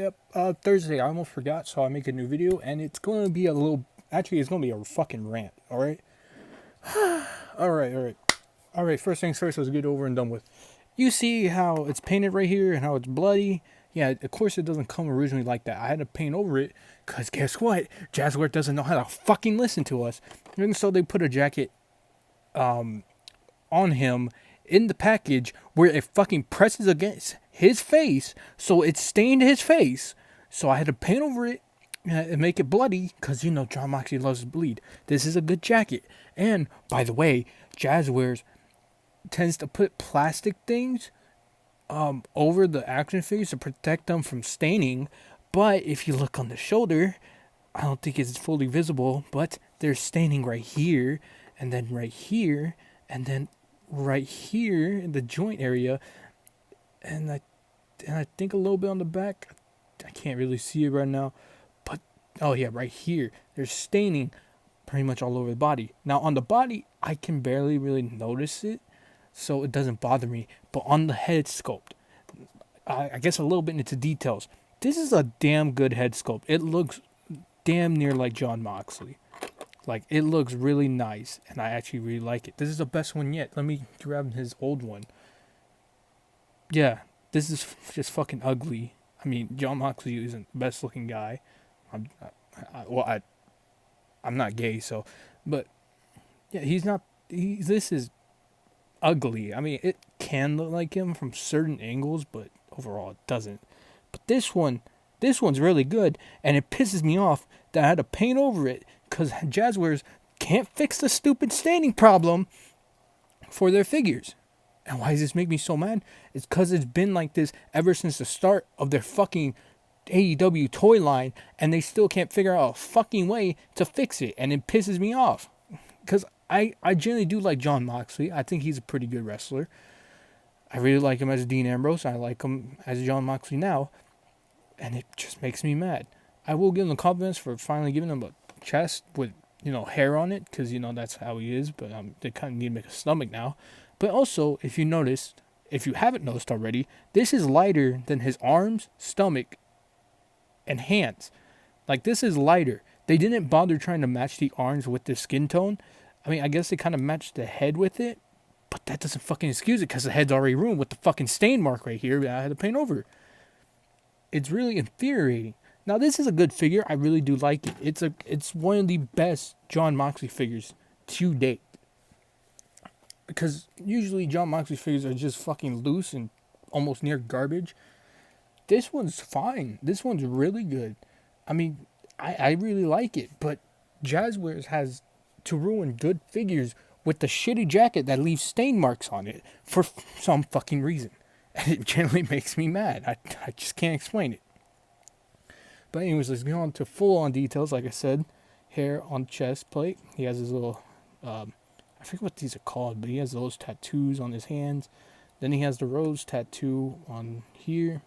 Yep. Thursday. I almost forgot, so I make a new video, and it's going to be a little. Actually, it's going to be a fucking rant. All right. All right. All right. All right. First things first. Let's get over and done with. You see how it's painted right here and how it's bloody. Yeah, of course it doesn't come originally like that. I had to paint over it because guess what? Jazwares doesn't know how to fucking listen to us, and so they put a jacket on him in the package where it fucking presses against his face, so it stained his face. So I had to paint over it and make it bloody because Jon Moxley loves to bleed. This is a good jacket, and by the way, Jazwares tends to put plastic things over the action figures to protect them from staining. But if you look on the shoulder, I don't think it's fully visible, but there's staining right here, and then right here, and then right here in the joint area, and I think a little bit on the back. I can't really see it right now, but oh yeah, right here. There's staining pretty much all over the body. Now on the body, I can barely really notice it, so it doesn't bother me. But on the head sculpt, I guess a little bit into details. This is a damn good head sculpt. It looks damn near like Jon Moxley. Like, it looks really nice, and I actually really like it. This is the best one yet. Let me grab his old one. Yeah, this is just fucking ugly. I mean, Jon Moxley isn't the best looking guy. I'm not gay, so, but yeah, he's not. This is ugly. I mean, it can look like him from certain angles, but overall it doesn't. But this one's really good, and it pisses me off that I had to paint over it because Jazwares can't fix the stupid staining problem for their figures. And why does this make me so mad? It's because it's been like this ever since the start of their fucking AEW toy line, and they still can't figure out a fucking way to fix it, and it pisses me off. Because I generally do like Jon Moxley. I think he's a pretty good wrestler. I really like him as Dean Ambrose. I like him as Jon Moxley now. And it just makes me mad. I will give him the compliments for finally giving him a chest with, hair on it. Because, that's how he is. But they kind of need to make a stomach now. But also, if you haven't noticed already, this is lighter than his arms, stomach, and hands. Like, this is lighter. They didn't bother trying to match the arms with the skin tone. I mean, I guess they kind of matched the head with it. But that doesn't fucking excuse it because the head's already ruined with the fucking stain mark right here that I had to paint over. It's really infuriating. Now, this is a good figure. I really do like it. It's one of the best Jon Moxley figures to date. Because usually Jon Moxley figures are just fucking loose and almost near garbage. This one's fine. This one's really good. I mean, I really like it. But Jazwares has to ruin good figures with the shitty jacket that leaves stain marks on it for some fucking reason. And it generally makes me mad. I just can't explain it. But anyways, let's go on to full-on details. Like I said, hair on chest plate. He has his little, I forget what these are called, but he has those tattoos on his hands. Then he has the rose tattoo on here.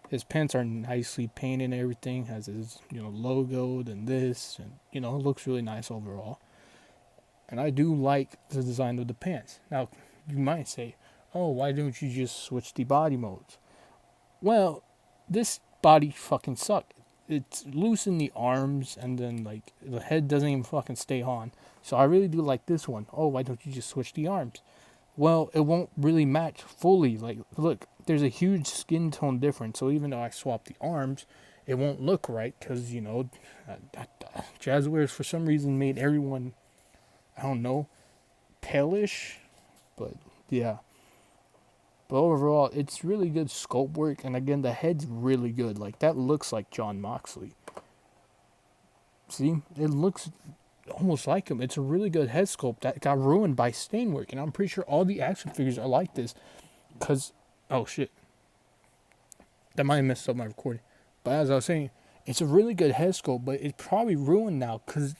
His pants are nicely painted and everything. Has his, logo and this. And, it looks really nice overall. And I do like the design of the pants. Now, you might say, oh, why don't you just switch the body modes? Well, this body fucking sucked. It's loose in the arms, and then, the head doesn't even fucking stay on. So I really do like this one. Oh, why don't you just switch the arms? Well, it won't really match fully. Like, look, there's a huge skin tone difference. So even though I swap the arms, it won't look right because, Jazwares for some reason made everyone, I don't know, palish. But, yeah. But overall, it's really good sculpt work. And again, the head's really good. Like, that looks like Jon Moxley. See? It looks almost like him. It's a really good head sculpt that got ruined by stain work. And I'm pretty sure all the action figures are like this. Because, oh shit. That might have messed up my recording. But as I was saying, it's a really good head sculpt. But it's probably ruined now. Because,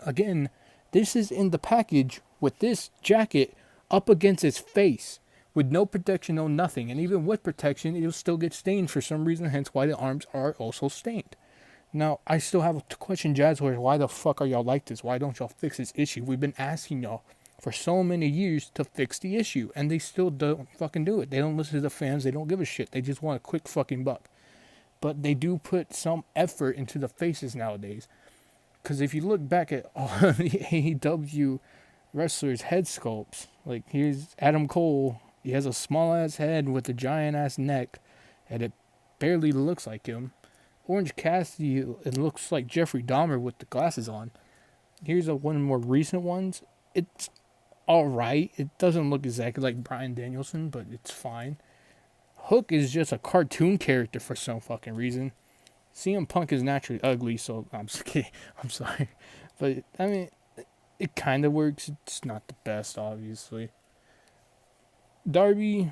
again, this is in the package with this jacket up against its face. With no protection, no nothing. And even with protection, it'll still get stained for some reason, hence why the arms are also stained. Now, I still have to question Jazwares, why the fuck are y'all like this? Why don't y'all fix this issue? We've been asking y'all for so many years to fix the issue, and they still don't fucking do it. They don't listen to the fans, they don't give a shit. They just want a quick fucking buck. but they do put some effort into the faces nowadays. Because if you look back at all the AEW wrestlers' head sculpts, like here's Adam Cole, he has a small ass head with a giant ass neck, and it barely looks like him. Orange Cassidy, it looks like Jeffrey Dahmer with the glasses on. Here's one of the more recent ones. It's alright. It doesn't look exactly like Bryan Danielson, but it's fine. Hook is just a cartoon character for some fucking reason. CM Punk is naturally ugly, so I'm just kidding. I'm sorry. But, I mean, it kind of works. It's not the best, obviously. Darby,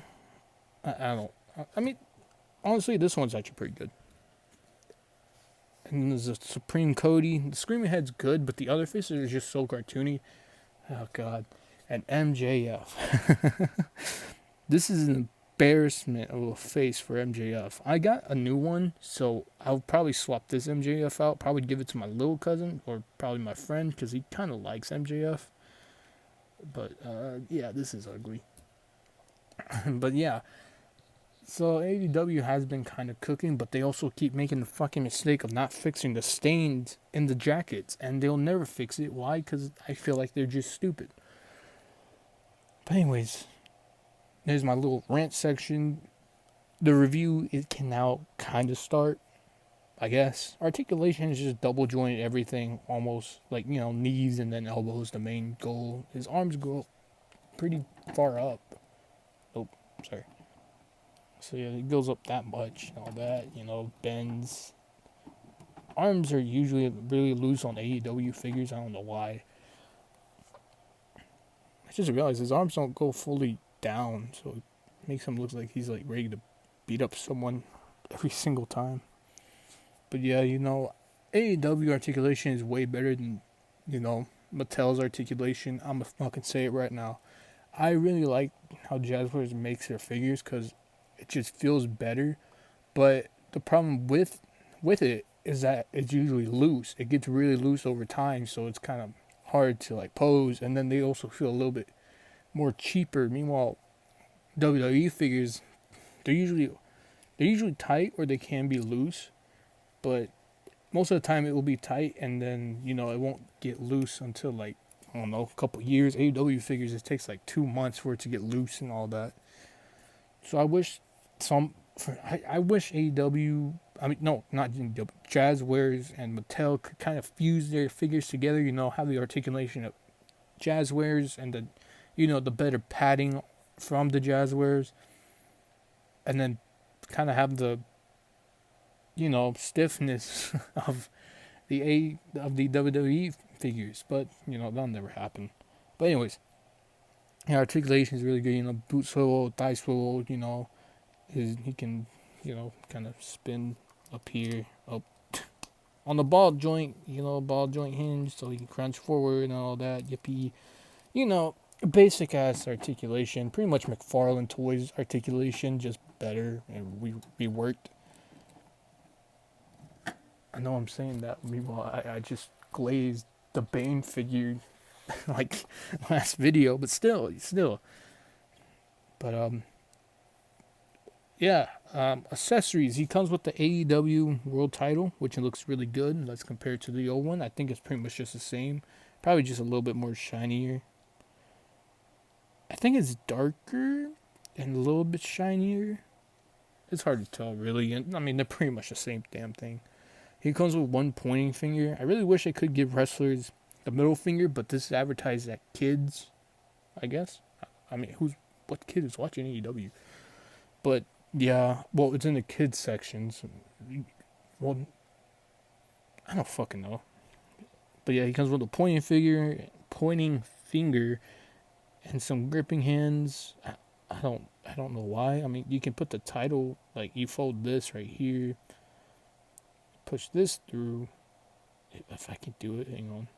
I don't. I mean, honestly, this one's actually pretty good. And there's a Supreme Cody. The Screaming Head's good, but the other faces are just so cartoony. Oh, God. And MJF. This is an embarrassment of a face for MJF. I got a new one, so I'll probably swap this MJF out. Probably give it to my little cousin, or probably my friend, because he kind of likes MJF. But, yeah, this is ugly. But, yeah. So AEW has been kind of cooking, but they also keep making the fucking mistake of not fixing the stains in the jackets, and they'll never fix it. Why? Because I feel like they're just stupid. But anyways, there's my little rant section. The review, it can now kind of start, I guess. Articulation is just double jointed everything, almost like, knees and then elbows, the main goal. His arms go pretty far up. Oh, sorry. So yeah, it goes up that much, all that, bends. Arms are usually really loose on AEW figures. I don't know why. I just realized his arms don't go fully down, so it makes him look like he's like ready to beat up someone every single time. But yeah, AEW articulation is way better than, Mattel's articulation. I'm gonna fucking say it right now. I really like how Jazwares makes their figures because it just feels better. But the problem with it is that it's usually loose. It gets really loose over time, so it's kind of hard to like pose. And then they also feel a little bit more cheaper. Meanwhile, WWE figures, they're usually tight or they can be loose, but most of the time it will be tight, and then it won't get loose until like, I don't know, a couple years. AEW figures, it takes like 2 months for it to get loose and all that. So I wish I wish AEW, I mean, no, not AEW, Jazwares and Mattel could kind of fuse their figures together, have the articulation of Jazwares and the better padding from the Jazwares, and then kind of have the, stiffness of the WWE figures, but that'll never happen. But anyways, articulation is really good. Boot swivel, thigh swivel. He can, kind of spin up here, up on the ball joint. Ball joint hinge, so he can crunch forward and all that. Yippee. Basic ass articulation. Pretty much McFarlane Toys articulation, just better and reworked. I know I'm saying that. Meanwhile, I just glazed the Bane figure like last video, but still. But yeah, accessories. He comes with the AEW World Title, which looks really good. Let's compare it to the old one. I think it's pretty much just the same. Probably just a little bit more shinier. I think it's darker and a little bit shinier. It's hard to tell, really. And I mean, they're pretty much the same damn thing. He comes with one pointing finger. I really wish I could give wrestlers the middle finger, but this is advertised at kids, I guess. I mean, what kid is watching AEW? But yeah, well, it's in the kids sections. Well, I don't fucking know. But yeah, he comes with a pointing finger, and some gripping hands. I don't know why. I mean, you can put the title, like you fold this right here, push this through. If I can do it, hang on.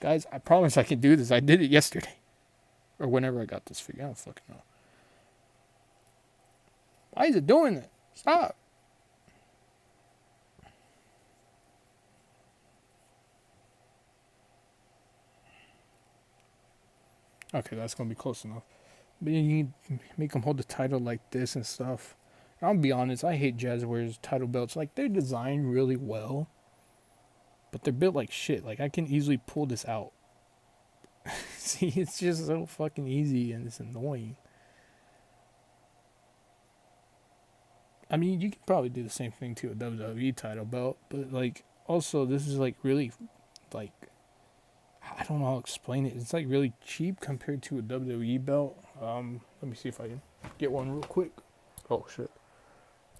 Guys, I promise I can do this. I did it yesterday. Or whenever I got this figure. I don't fucking know. Why is it doing that? Stop. Okay, that's going to be close enough. But you need to make them hold the title like this and stuff. I'll be honest, I hate Jazwares title belts. Like, they're designed really well, but they're built like shit. Like, I can easily pull this out. See, it's just so fucking easy and it's annoying. I mean, you could probably do the same thing to a WWE title belt, but like, also, this is like really, like, I don't know how to explain it. It's like really cheap compared to a WWE belt. Let me see if I can get one real quick. Oh shit.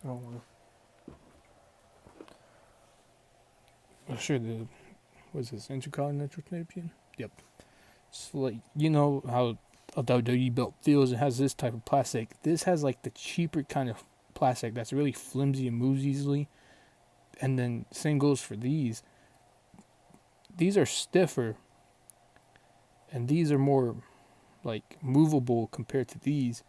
Oh, well, sure. What's this? Intercontinental Champion? Yep. So like, you know how a WWE belt feels. It has this type of plastic. This has like the cheaper kind of plastic that's really flimsy and moves easily. And then same goes for these. These are stiffer, and these are more like movable compared to these.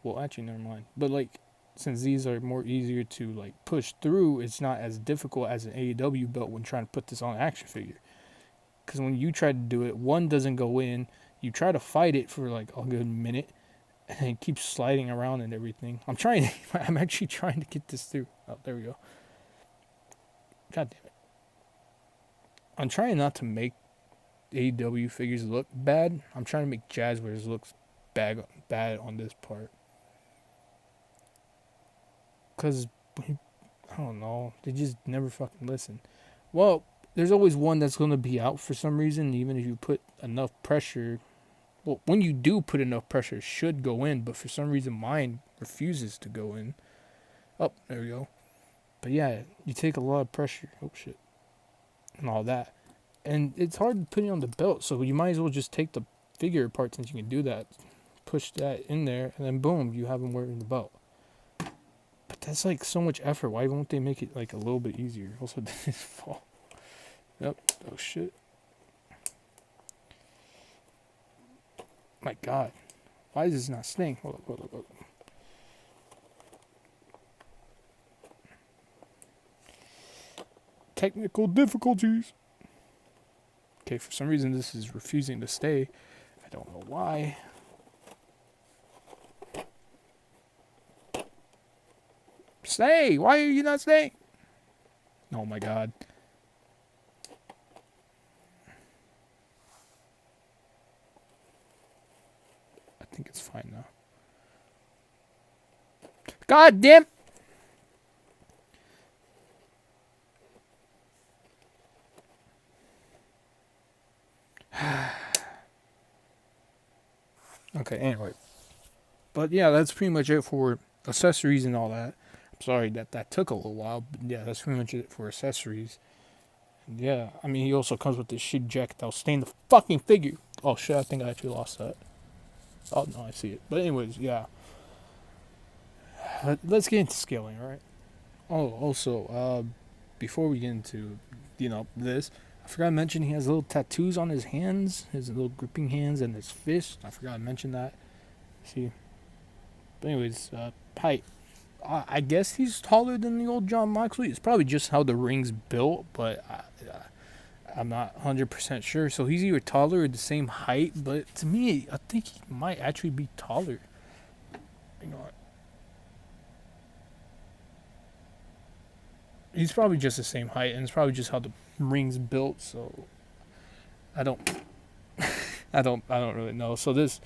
Well, actually, never mind. But like, since these are more easier to like push through, it's not as difficult as an AEW belt when trying to put this on an action figure. Because when you try to do it, one doesn't go in. You try to fight it for like a good minute, and it keeps sliding around and everything. I'm actually trying to get this through. Oh, there we go. God damn it. I'm trying not to make AEW figures look bad. I'm trying to make Jazwares look bad on this part. Because, I don't know, they just never fucking listen. Well, there's always one that's going to be out for some reason, even if you put enough pressure. Well, when you do put enough pressure, it should go in, but for some reason mine refuses to go in. Oh, there we go. But yeah, you take a lot of pressure. Oh, shit. And all that. And it's hard to put it on the belt, so you might as well just take the figure apart since you can do that. Push that in there, and then boom, you have them wearing the belt. But that's like so much effort. Why won't they make it like a little bit easier? Also, this fall. Yep. Oh shit. My God. Why is this not staying? Hold up. Technical difficulties. Okay, for some reason this is refusing to stay. I don't know why. Stay! Why are you not staying? Oh my God. I think it's fine now. God damn! Okay, anyway. But yeah, that's pretty much it for accessories and all that. I'm sorry that took a little while, but yeah, that's pretty much it for accessories. And yeah, I mean, he also comes with this shit jacket that'll stain the fucking figure. Oh shit, I think I actually lost that. Oh no, I see it. But anyways, yeah. Let's get into scaling, alright? Oh, also, before we get into, this, I forgot to mention he has little tattoos on his hands, his little gripping hands and his fist. I forgot to mention that. See? But anyways, height. I guess he's taller than the old Jon Moxley. It's probably just how the ring's built, but I'm not 100% sure. So he's either taller or the same height, but to me, I think he might actually be taller. You know what? He's probably just the same height, and it's probably just how the ring's built. So I don't, I don't really know. So this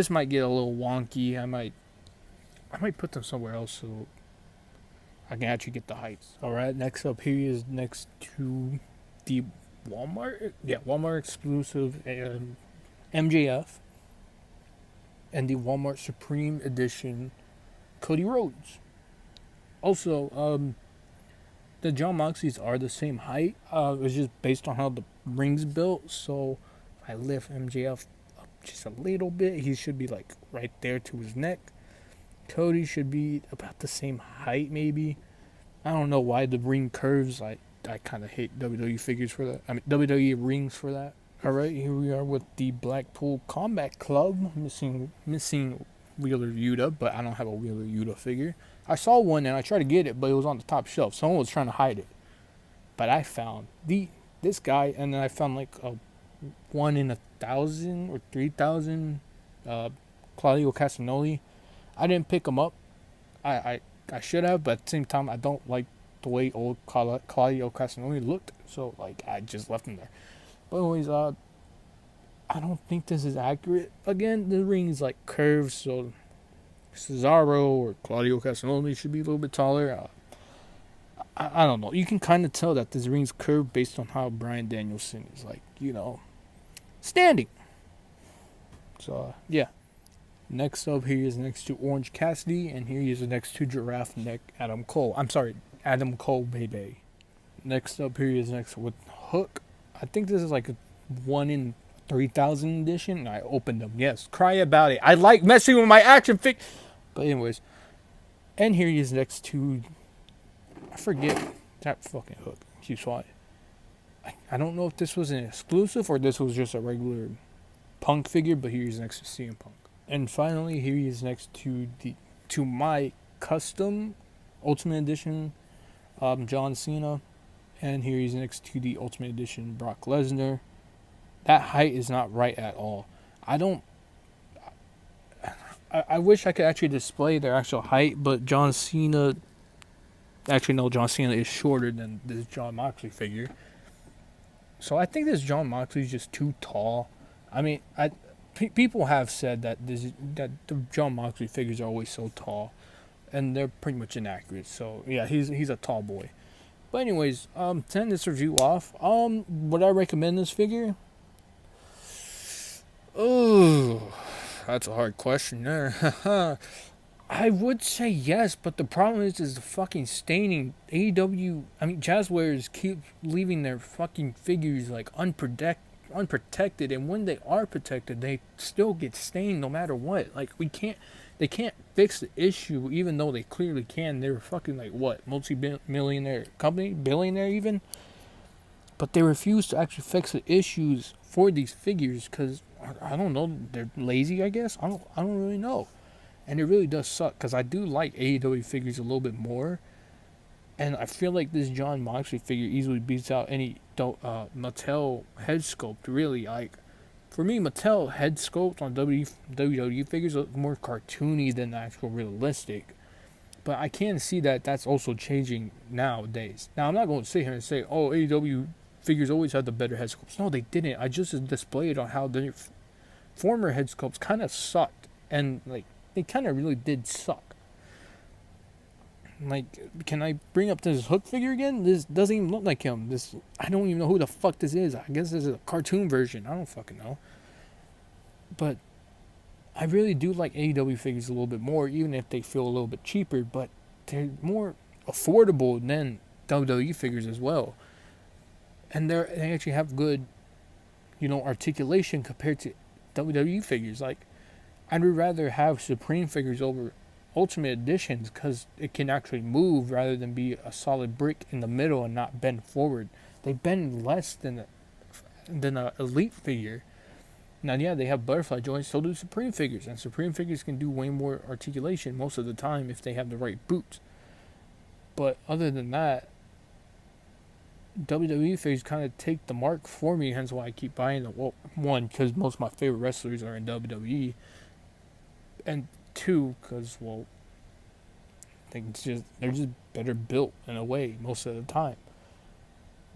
might get a little wonky. I might put them somewhere else so I can actually get the heights. All right, next up here is next to the Walmart. Yeah, Walmart exclusive MJF and the Walmart Supreme Edition Cody Rhodes. Also, the Jon Moxleys are the same height. It's just based on how the ring's built. So if I lift MJF up just a little bit, he should be like right there to his neck. Cody should be about the same height, maybe. I don't know why the ring curves. I kind of hate WWE figures for that. I mean, WWE rings for that. All right, here we are with the Blackpool Combat Club. Missing Wheeler Yuta, but I don't have a Wheeler Yuta figure. I saw one and I tried to get it, but it was on the top shelf. Someone was trying to hide it. But I found this guy, and then I found like a 1 in 1,000 or 3,000 Claudio Castagnoli. I didn't pick him up. I I should have, but at the same time, I don't like the way old Claudio Castagnoli looked, so like I just left him there. But anyways, I don't think this is accurate. Again, the ring is like curved, so Cesaro or Claudio Castagnoli should be a little bit taller. I don't know. You can kind of tell that this ring's curved based on how Bryan Danielson is like, standing. So yeah. Next up here is next to Orange Cassidy, and here he is next to Giraffe Neck Adam Cole. I'm sorry, Adam Cole baby. Next up here is next with Hook. I think this is like a 1 in 3,000 edition. I opened them. Yes, cry about it. I like messing with my action fig. But anyways, and here he is next to, I forget that fucking Hook. Keeps flying. I don't know if this was an exclusive or this was just a regular Punk figure, but here he's next to CM Punk. And finally, here he is next to my custom Ultimate Edition John Cena. And here he's next to the Ultimate Edition Brock Lesnar. That height is not right at all. I wish I could actually display their actual height, but John Cena... Actually, no, John Cena is shorter than this Jon Moxley figure. So I think this Jon Moxley is just too tall. I mean, people have said that the Jon Moxley figures are always so tall, and they're pretty much inaccurate. So yeah, he's a tall boy. But anyways, to end this review off, would I recommend this figure? Oh, that's a hard question there. I would say yes, but the problem is the fucking staining. Jazwares keep leaving their fucking figures like unprotected, and when they are protected, they still get stained no matter what. Like they can't fix the issue, even though they clearly can. They're fucking like what, multi-millionaire company, billionaire even, but they refuse to actually fix the issues for these figures because I don't know, they're lazy. I guess I don't really know. And it really does suck because I do like AEW figures a little bit more. And I feel like this Jon Moxley figure easily beats out any Mattel head sculpt, really. Like, for me, Mattel head sculpt on WWE figures look more cartoony than actual realistic. But I can see that that's also changing nowadays. Now, I'm not going to sit here and say, oh, AEW figures always had the better head sculpts. No, they didn't. I just displayed on how the former head sculpts kind of sucked. And, like, they kind of really did suck. Like, can I bring up this Hook figure again? This doesn't even look like him. I don't even know who the fuck this is. I guess this is a cartoon version. I don't fucking know. But I really do like AEW figures a little bit more, even if they feel a little bit cheaper. But they're more affordable than WWE figures as well. And they actually have good, articulation compared to WWE figures. Like, I'd rather have Supreme figures over Ultimate Editions because it can actually move rather than be a solid brick in the middle and not bend forward. They bend less than a Elite figure. Now, yeah, they have butterfly joints, so do Supreme figures. And Supreme figures can do way more articulation most of the time if they have the right boots. But other than that, WWE figures kind of take the mark for me, hence why I keep buying them. Well, one, because most of my favorite wrestlers are in WWE. And two, because, well, I think they're just better built in a way most of the time.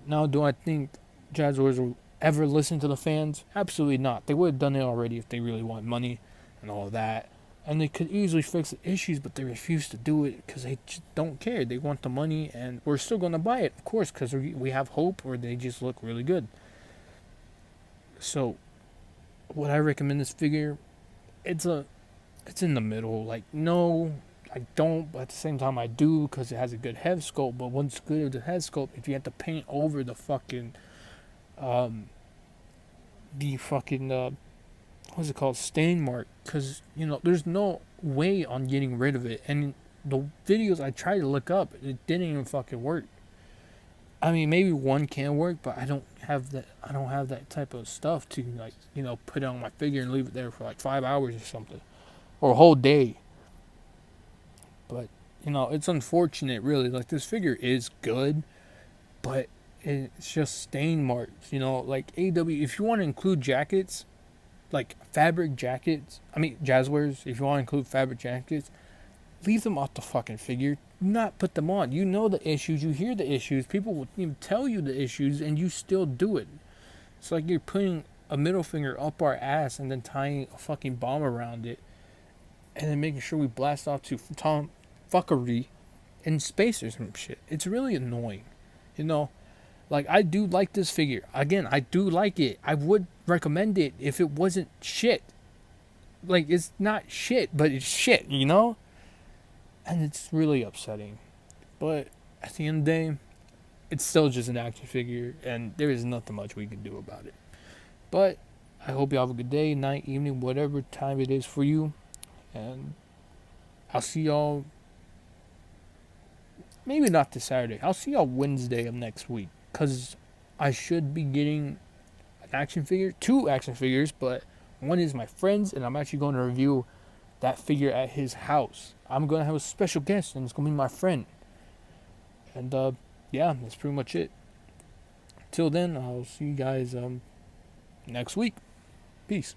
Now, do I think Jazwares will ever listen to the fans? Absolutely not. They would have done it already if they really want money and all of that. And they could easily fix the issues, but they refuse to do it because they just don't care. They want the money, and we're still going to buy it, of course, because we have hope or they just look really good. So, would I recommend this figure? It's in the middle. Like, no, I don't, but at the same time I do because it has a good head sculpt. But what's good with the head sculpt, if you have to paint over the fucking what's it called, stain mark, because there's no way on getting rid of it. And the videos I tried to look up, it didn't even fucking work. I mean, maybe one can work, but I don't have that type of stuff to put it on my figure and leave it there for like 5 hours or something, or a whole day. But it's unfortunate, really. Like, this figure is good, but it's just stain marks. Like AEW, if you want to include jackets, like fabric jackets, Jazwares, if you want to include fabric jackets, leave them off the fucking figure. Do not put them on. You know the issues. You hear the issues. People will even tell you the issues, and you still do it. It's like you're putting a middle finger up our ass and then tying a fucking bomb around it, and then making sure we blast off to Tom fuckery in space or some shit. It's really annoying, you know. Like, I do like this figure. Again, I do like it. I would recommend it if it wasn't shit. Like, it's not shit, but it's shit, you know? And it's really upsetting. But at the end of the day, it's still just an action figure, and there is nothing much we can do about it. But I hope you have a good day, night, evening, whatever time it is for you. And I'll see y'all, maybe not this Saturday. I'll see y'all Wednesday of next week. Because I should be getting an action figure, 2 action figures, but one is my friend's, and I'm actually going to review that figure at his house. I'm going to have a special guest, and it's going to be my friend. And yeah, that's pretty much it. Till then, I'll see you guys next week. Peace.